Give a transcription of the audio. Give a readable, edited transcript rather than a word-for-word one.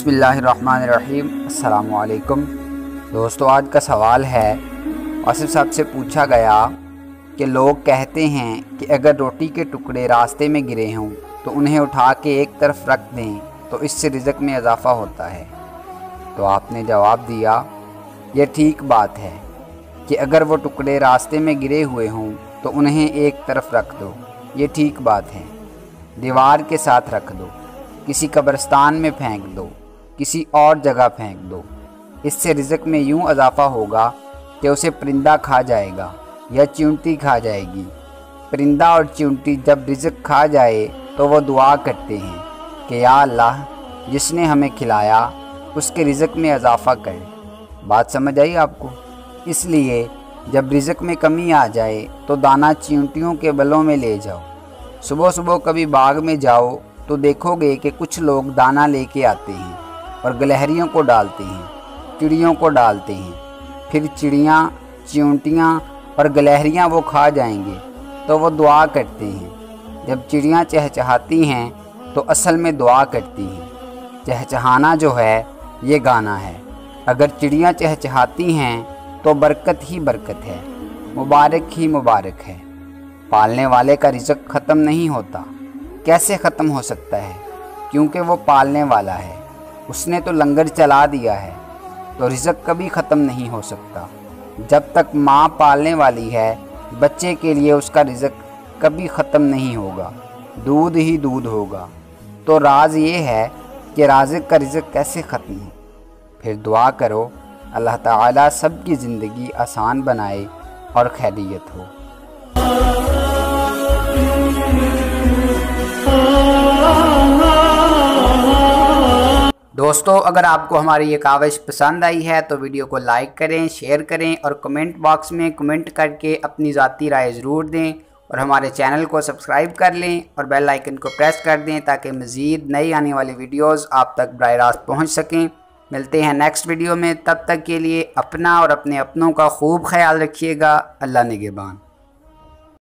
बिस्मिल्लाहिर्रहमानिर्रहीम। अस्सलामुअलैकुम दोस्तों, आज का सवाल है आसिफ साहब से पूछा गया कि लोग कहते हैं कि अगर रोटी के टुकड़े रास्ते में गिरे हों तो उन्हें उठा के एक तरफ रख दें तो इससे रिज़्क़ में इजाफ़ा होता है। तो आपने जवाब दिया, यह ठीक बात है कि अगर वो टुकड़े रास्ते में गिरे हुए हों तो उन्हें एक तरफ रख दो, ये ठीक बात है। दीवार के साथ रख दो, किसी कब्रिस्तान में फेंक दो, किसी और जगह फेंक दो। इससे रिज़्क़ में यूँ इजाफ़ा होगा कि उसे परिंदा खा जाएगा या चींटी खा जाएगी। परिंदा और चींटी जब रिज़्क़ खा जाए तो वो दुआ करते हैं कि या अल्लाह, जिसने हमें खिलाया उसके रिज़्क़ में इजाफ़ा कर। बात समझ आई आपको? इसलिए जब रिज़्क़ में कमी आ जाए तो दाना चींटियों के बलों में ले जाओ। सुबह सुबह कभी बाग में जाओ तो देखोगे कि कुछ लोग दाना लेके आते हैं और गिलहरियों को डालते हैं, चिड़ियों को डालते हैं। फिर चिड़ियाँ, चींटियाँ और गिलहरियाँ वो खा जाएंगे तो वो दुआ करते हैं। जब चिड़ियाँ चहचहाती हैं तो असल में दुआ करती हैं। चहचहाना जो है ये गाना है। अगर चिड़ियाँ चहचहाती हैं तो बरकत ही बरकत है, मुबारक ही मुबारक है। पालने वाले का रिज़्क़ ख़त्म नहीं होता। कैसे ख़त्म हो सकता है? क्योंकि वो पालने वाला है, उसने तो लंगर चला दिया है, तो रिज़्क़ कभी ख़त्म नहीं हो सकता। जब तक माँ पालने वाली है, बच्चे के लिए उसका रिज़्क़ कभी ख़त्म नहीं होगा, दूध ही दूध होगा। तो राज ये है कि राज़िक़ का रिज़्क़ कैसे ख़त्म हो। फिर दुआ करो अल्लाह ताला सबकी ज़िंदगी आसान बनाए और खैरियत हो। दोस्तों, अगर आपको हमारी ये काविश पसंद आई है तो वीडियो को लाइक करें, शेयर करें और कमेंट बॉक्स में कमेंट करके अपनी ज़ाती राय ज़रूर दें। और हमारे चैनल को सब्सक्राइब कर लें और बेल आइकन को प्रेस कर दें ताकि मज़ीद नई आने वाली वीडियोस आप तक बराह रास्त पहुँच सकें। मिलते हैं नेक्स्ट वीडियो में, तब तक के लिए अपना और अपने अपनों का खूब ख्याल रखिएगा। अल्लाह निगहबान।